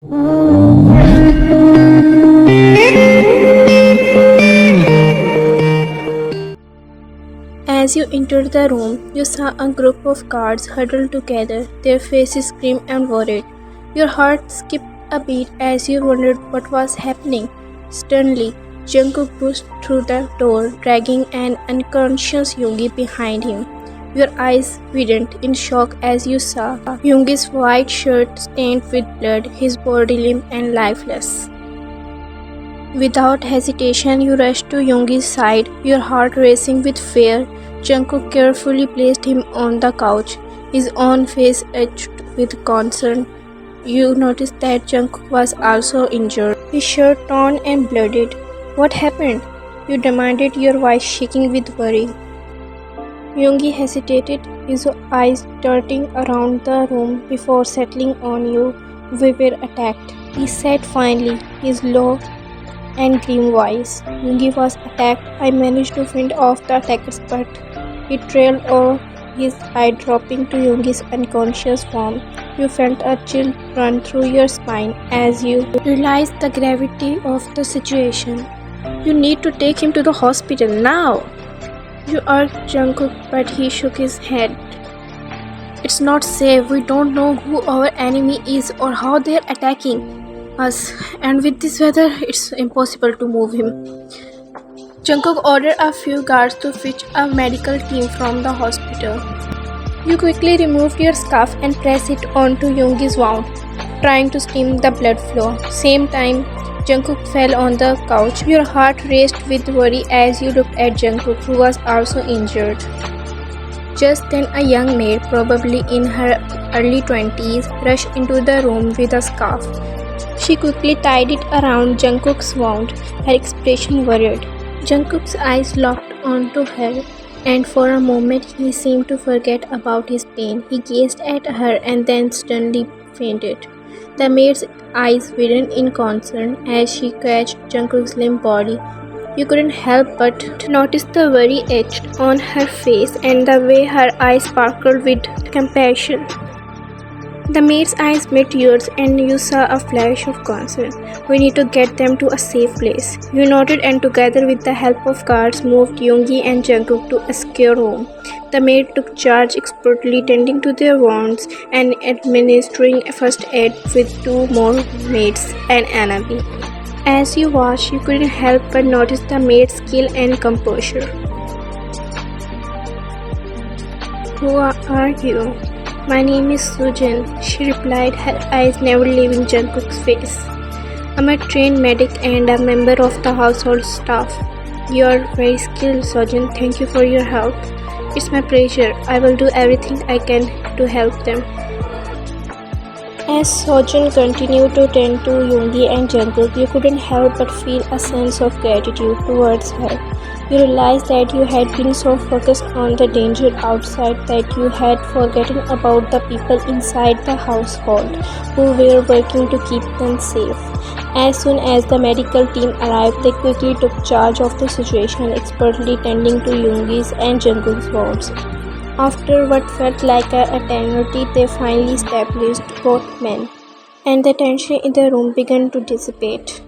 As you entered the room, you saw a group of guards huddled together, their faces grim and worried. Your heart skipped a beat as you wondered what was happening. Suddenly, Jungkook pushed through the door, dragging an unconscious Yoongi behind him. Your eyes widened in shock as you saw Yoongi's white shirt stained with blood, his body limp and lifeless. Without hesitation, you rushed to Yoongi's side, your heart racing with fear. Jungkook carefully placed him on the couch, his own face etched with concern. You noticed that Jungkook was also injured, his shirt torn and bloodied. What happened? You demanded, your voice shaking with worry. Yoongi hesitated, his eyes darting around the room before settling on you. We were attacked, he said finally, his low and grim voice. Yoongi was attacked. I managed to fend off the attackers, but he trailed off, his eye dropping to Yoongi's unconscious form. You felt a chill run through your spine as you realized the gravity of the situation. You need to take him to the hospital now. You urged Jungkook, but he shook his head. It's not safe. We don't know who our enemy is or how they're attacking us, and with this weather, it's impossible to move him. Jungkook ordered a few guards to fetch a medical team from the hospital. You quickly removed your scarf and pressed it onto Yoongi's wound, trying to stem the blood flow. Same time, Jungkook fell on the couch. Your heart raced with worry as you looked at Jungkook, who was also injured. Just then, a young maid, probably in her early 20s, rushed into the room with a scarf. She quickly tied it around Jungkook's wound, her expression worried. Jungkook's eyes locked onto her, and for a moment he seemed to forget about his pain. He gazed at her and then suddenly fainted. The maid's eyes widened in concern as she catched Jungkook's limp body. You couldn't help but notice the worry etched on her face and the way her eyes sparkled with compassion. The maid's eyes met yours and you saw a flash of concern. We need to get them to a safe place. You nodded and together with the help of guards moved Yoongi and Jungkook to a secure room. The maid took charge, expertly tending to their wounds and administering first aid with two more maids and Anabi. As you watched, you couldn't help but notice the maid's skill and composure. Who are you? My name is Sujan, she replied, her eyes never leaving Jungkook's face. I'm a trained medic and a member of the household staff. You're very skilled, Sujan. Thank you for your help. It's my pleasure. I will do everything I can to help them. As Sojun continued to tend to Yoongi and Jungkook, you couldn't help but feel a sense of gratitude towards her. You realized that you had been so focused on the danger outside that you had forgotten about the people inside the household who were working to keep them safe. As soon as the medical team arrived, they quickly took charge of the situation, expertly tending to Yoongi's and Jungkook's wounds. After what felt like an eternity, they finally established both men, and the tension in the room began to dissipate.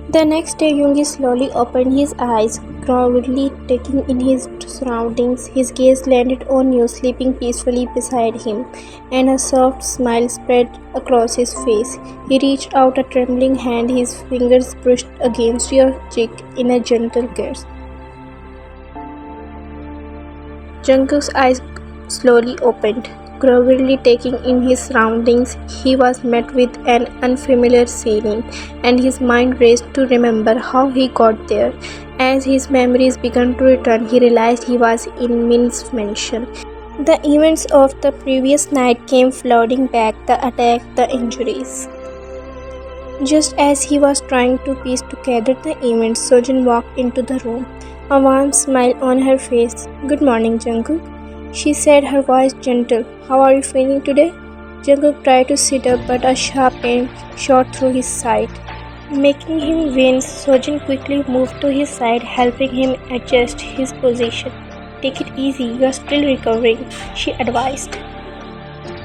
The next day, Yoongi slowly opened his eyes, groggily taking in his surroundings. His gaze landed on you sleeping peacefully beside him, and a soft smile spread across his face. He reached out a trembling hand, his fingers brushed against your cheek in a gentle kiss. Jungkook's eyes slowly opened. Groggily taking in his surroundings, he was met with an unfamiliar feeling, and his mind raced to remember how he got there. As his memories began to return, he realized he was in Min's mansion. The events of the previous night came flooding back, the attack, the injuries. Just as he was trying to piece together the events, Sojun walked into the room, a warm smile on her face. "Good morning, Jungkook," she said, her voice gentle. "How are you feeling today?" Jungkook tried to sit up, but a sharp pain shot through his side. Making him wince, Sojun quickly moved to his side, helping him adjust his position. "Take it easy, you are still recovering," she advised.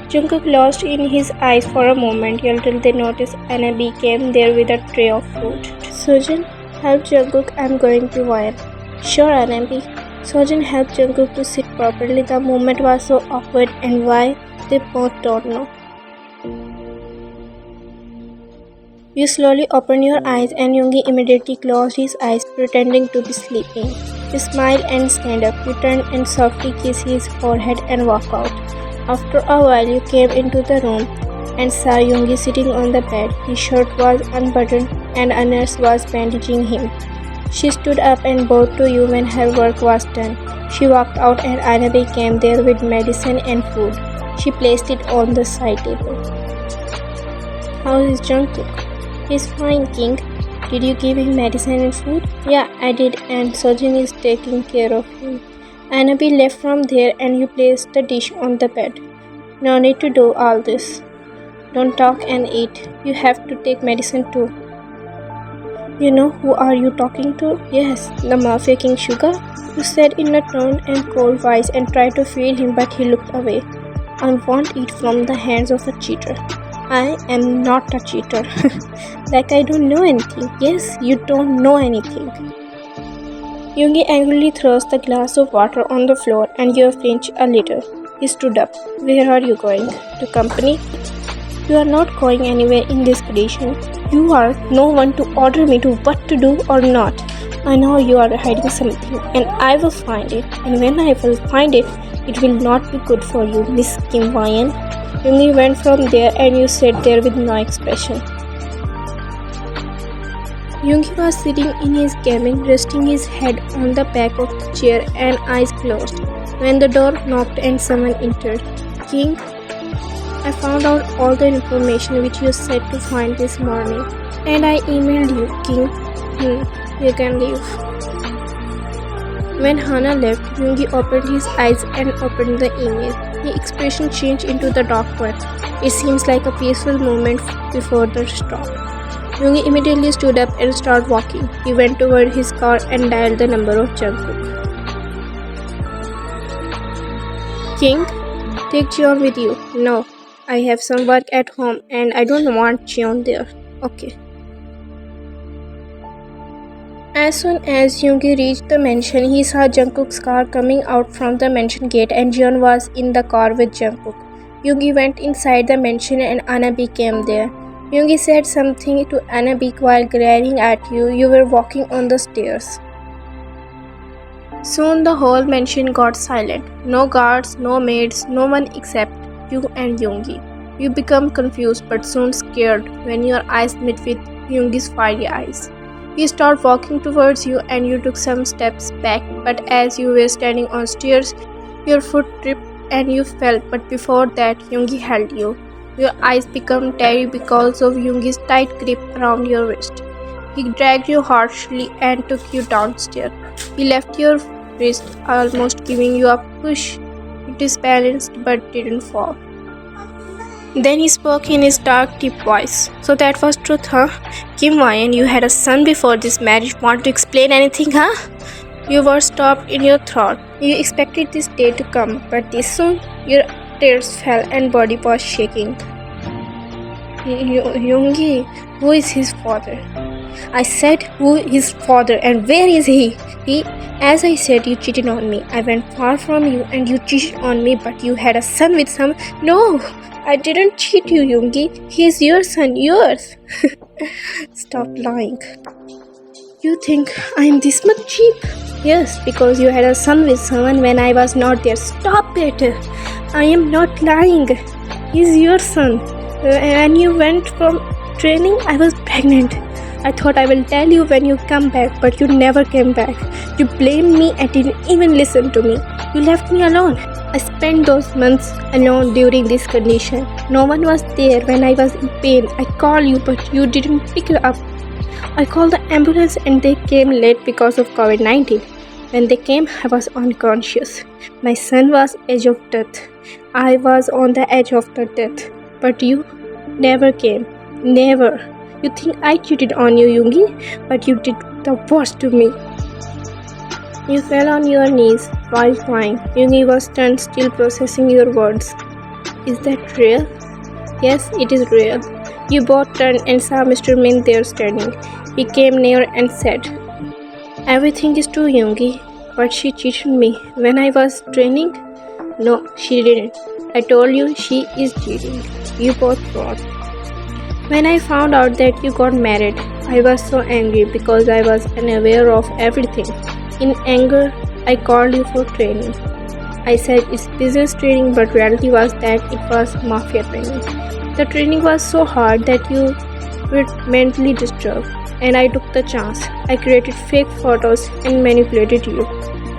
Jungkook lost in his eyes for a moment until they noticed Anabi came there with a tray of food. Sojin, help Jungkook, I'm going to wine. Sure, Anabi. Sojin helped Jungkook to sit properly. The moment was so awkward and why, they both don't know. You slowly open your eyes and Yoongi immediately closed his eyes pretending to be sleeping. You smile and stand up. You turn and softly kiss his forehead and walk out. After a while you came into the room and saw Yoongi sitting on the bed. His shirt was unbuttoned and a nurse was bandaging him. She stood up and bowed to you when her work was done. She walked out and Anabi came there with medicine and food. She placed it on the side table. How is Jungkook? He's fine, King. Did you give him medicine and food? Yeah, I did, and Sojin is taking care of him. Anabi left from there and you placed the dish on the bed. No need to do all this. Don't talk and eat. You have to take medicine too. You know who are you talking to? Yes, the Mafia King Suga. You said in a tone and cold voice and tried to feed him but he looked away. I won't eat from the hands of a cheater. I am not a cheater. Like I don't know anything. Yes, you don't know anything. Yoongi angrily throws the glass of water on the floor and you flinch a little. He stood up. Where are you going? To company? You are not going anywhere in this condition. You are no one to order me to what to do or not. I know you are hiding something and I will find it. And when I will find it, it will not be good for you, Miss Kim Wyan. Yoongi went from there and you sat there with no expression. Yoongi was sitting in his cabin, resting his head on the back of the chair and eyes closed, when the door knocked and someone entered. King, I found out all the information which you said to find this morning, and I emailed you, King. You can leave. When Hana left, Yoongi opened his eyes and opened the email. His expression changed into the dark one. It seems like a peaceful moment before the storm. Yoongi immediately stood up and started walking. He went toward his car and dialed the number of Jungkook. King, take Jeon with you. No, I have some work at home and I don't want Jeon there. Okay. As soon as Yoongi reached the mansion, he saw Jungkook's car coming out from the mansion gate and Jeon was in the car with Jungkook. Yoongi went inside the mansion and Anabi came there. Yoongi said something to Anabi while glaring at you. You were walking on the stairs. Soon the whole mansion got silent. No guards, no maids, no one except you and Yoongi. You become confused but soon scared when your eyes met with Yoongi's fiery eyes. He started walking towards you and you took some steps back, but as you were standing on stairs, your foot tripped and you fell, but before that Yoongi held you. Your eyes became teary because of Yoongi's tight grip around your wrist. He dragged you harshly and took you downstairs. He left your wrist, almost giving you a push. You disbalanced but didn't fall. Then he spoke in his dark, deep voice. So that was truth, huh? Kim Wyan, you had a son before this marriage. Want to explain anything, huh? You were stopped in your throat. You expected this day to come, but this soon? Your tears fell and body was shaking. Yoongi, who is his father? I said, who is his father and where is he? As I said, you cheated on me. I went far from you and you cheated on me, but you had a son with some... No, I didn't cheat you, Yoongi. He is your son, yours. Stop lying. You think I am this much cheap? Yes, because you had a son with someone when I was not there. Stop it. I am not lying. He is your son. And you went from training, I was pregnant. I thought I will tell you when you come back, but you never came back. You blamed me and didn't even listen to me. You left me alone. I spent those months alone during this condition. No one was there when I was in pain. I called you, but you didn't pick it up. I called the ambulance and they came late because of COVID-19. When they came, I was unconscious. My son was edge of death. I was on the edge of the death. But you never came. Never. You think I cheated on you, Yoongi, but you did the worst to me. You fell on your knees while crying. Yoongi was stunned, still processing your words. Is that real? Yes, it is real. You both turned and saw Mr. Min there standing. He came near and said, Everything is true, Yoongi, but she cheated me when I was training. No, she didn't. I told you she is cheating. You both fraud. When I found out that you got married, I was so angry because I was unaware of everything. In anger, I called you for training. I said it's business training, but reality was that it was mafia training. The training was so hard that you were mentally disturbed, and I took the chance. I created fake photos and manipulated you.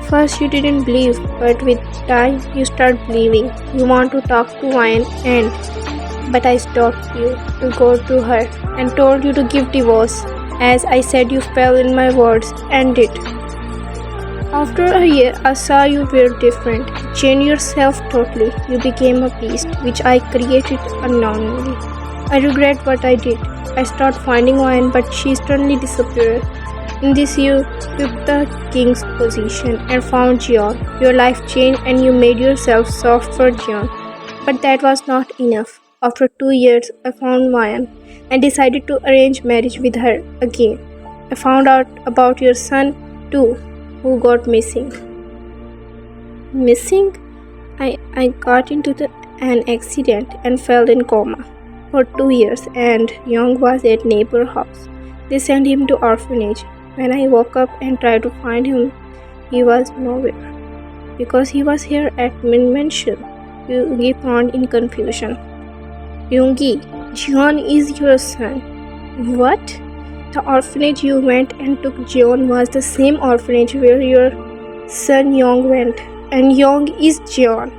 First you didn't believe, but with time you start believing. You want to talk to Ryan but I stopped you to go to her and told you to give divorce. As I said, you fell in my words and did. After a year, I saw you were different. You changed yourself totally. You became a beast, which I created unknowingly. I regret what I did. I started finding Ryan, but she suddenly disappeared. In this, you took the king's position and found Jeon. Your life changed and you made yourself soft for Jeon. But that was not enough. After 2 years, I found Ryan and decided to arrange marriage with her again. I found out about your son too, who got missing. Missing? I got into an accident and fell in coma for 2 years, and Young was at neighbor house. They sent him to orphanage. When I woke up and tried to find him, he was nowhere. Because he was here at Min Mansion, Yoongi found in confusion. Yoongi, Jeon is your son. What? The orphanage you went and took Jeon was the same orphanage where your son Young went, and Young is Jeon.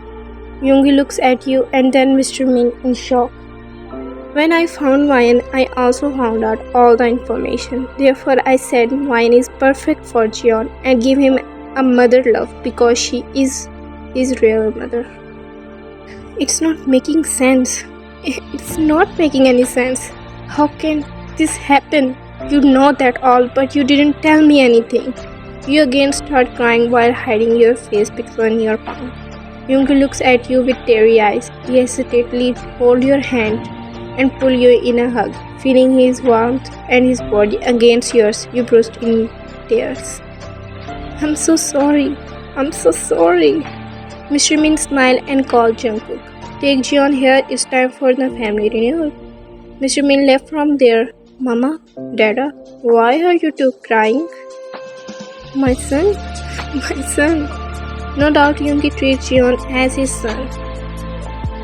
Yoongi looks at you and then Mr. Min in shock. When I found Ryan, I also found out all the information. Therefore, I said Ryan is perfect for Jeon and give him a mother love because she is his real mother. It's not making sense. It's not making any sense. How can this happen? You know that all, but you didn't tell me anything. You again start crying while hiding your face between your palms. Yoongi looks at you with teary eyes. He hesitantly holds your hand and pull you in a hug. Feeling his warmth and his body against yours, you burst in tears. I'm so sorry. I'm so sorry. Mr. Min smiled and called Jungkookff. Take Jeon here, it's time for the family renewal. Mr. Min left from there. Mama, Dada, why are you two crying? My son? My son. No doubt Yoongi treats Jeon as his son.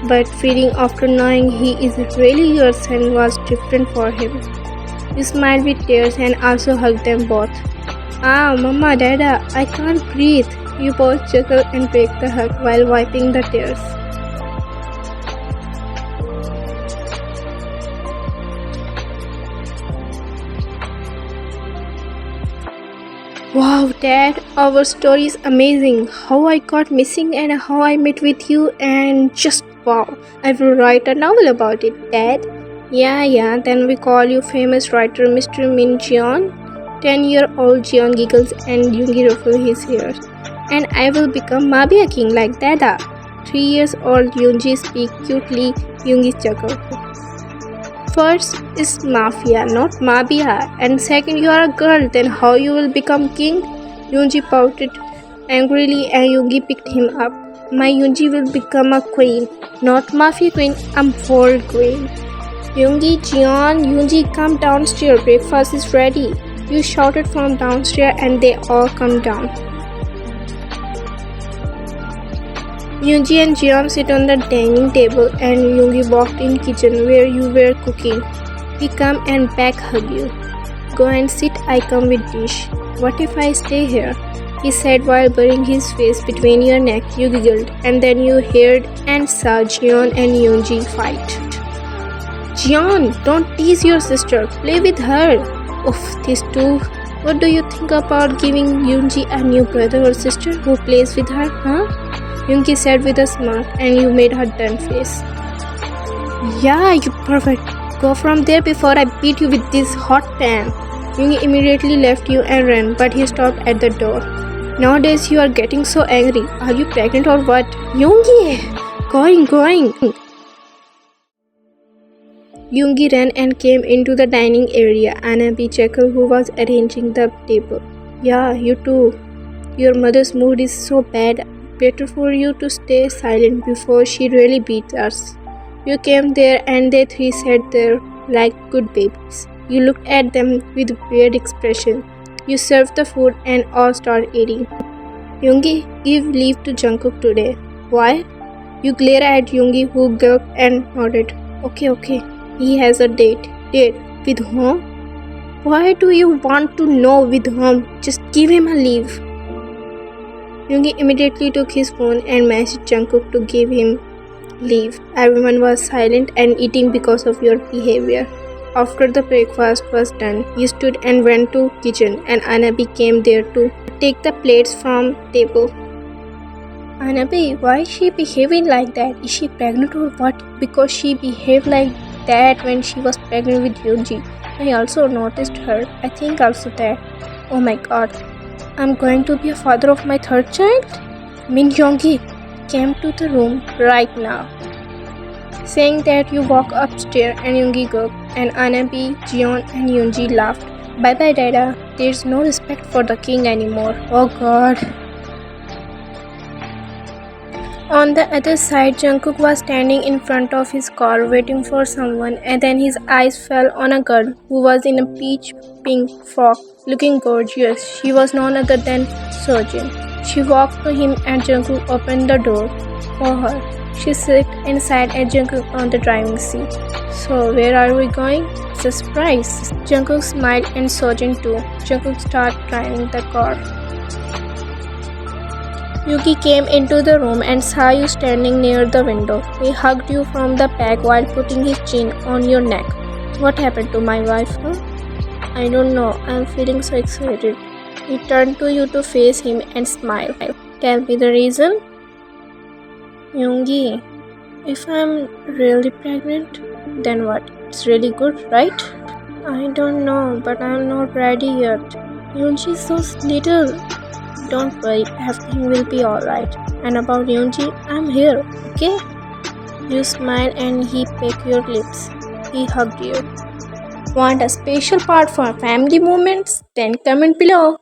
But feeling after knowing he is really your son was different for him. You smiled with tears and also hugged them both. Ah, Mama, Dada, I can't breathe. You both chuckle and break the hug while wiping the tears. Wow, Dad, our story is amazing. How I got missing and how I met with you, and just wow. I will write a novel about it, Dad. Yeah, then we call you famous writer Mr. Min Jeon. 10-year-old Jeon giggles and Yoongi ruffles his hair. And I will become Mafia King like Dada. 3 years old Yoongi speaks cutely, Yoongi chuckles. First is Mafia, not Mafia. And second, you are a girl, then how you will become king? Yoongi pouted angrily and Yoongi picked him up. My Yoongi will become a queen, not Mafia queen, a world queen. Yoongi, Jeon, Yoongi, come downstairs, breakfast is ready. You shouted from downstairs and they all come down. Yoongi and Jeon sit on the dining table and Yoongi walked in kitchen where you were cooking. He come and back hug you. Go and sit, I come with dish. What if I stay here? He said while burying his face between your neck. You giggled and then you heard and saw Jeon and Yoongi fight. Jeon, don't tease your sister, play with her. Oof, these two. What do you think about giving Yoongi a new brother or sister who plays with her, huh? Yoongi said with a smirk and you made her done face. Yeah, you perfect. Go from there before I beat you with this hot pan. Yoongi immediately left you and ran, but he stopped at the door. Nowadays you are getting so angry. Are you pregnant or what? Yoongi! Going. Yoongi ran and came into the dining area. Anabi chuckled, who was arranging the table. Yeah, you too. Your mother's mood is so bad. Better for you to stay silent before she really beats us. You came there and they three sat there like good babies. You looked at them with weird expression. You served the food and all started eating. Yoongi, give leave to Jungkook today. Why? You glare at Yoongi, who gulped and nodded. Okay. He has a date. Date? With whom? Why do you want to know with whom? Just give him a leave. Yoongi immediately took his phone and messaged Jungkook to give him leave. Everyone was silent and eating because of your behavior. After the breakfast was done, you stood and went to kitchen and Anabi came there to take the plates from table. Anabi, why is she behaving like that? Is she pregnant or what? Because she behaved like that when she was pregnant with Yoongi. I also noticed her. I think also that. Oh my god. I'm going to be a father of my third child? Min Yoongi came to the room right now. Saying that, you walk upstairs and Yoongi gulped, and Anabi, Jeon and Yoongi laughed. Bye bye Dada. There's no respect for the king anymore. Oh god. On the other side, Jungkook was standing in front of his car waiting for someone, and then his eyes fell on a girl who was in a peach pink frock, looking gorgeous. She was none other than Sojin. She walked to him and Jungkook opened the door for her. She sat inside and Jungkook on the driving seat. So where are we going? It's a surprise. Jungkook smiled and Sojin too. Jungkook started driving the car. Yuki came into the room and saw you standing near the window. He hugged you from the back while putting his chin on your neck. What happened to my wife, huh? I don't know. I'm feeling so excited. He turned to you to face him and smile. Tell me the reason? Yoongi, if I'm really pregnant, then what? It's really good, right? I don't know, but I'm not ready yet. Yoongi is so little. Don't worry, everything will be alright. And about Yoongi, I'm here, okay? You smile and he pecked your lips. He hugged you. Want a special part for family moments? Then comment below.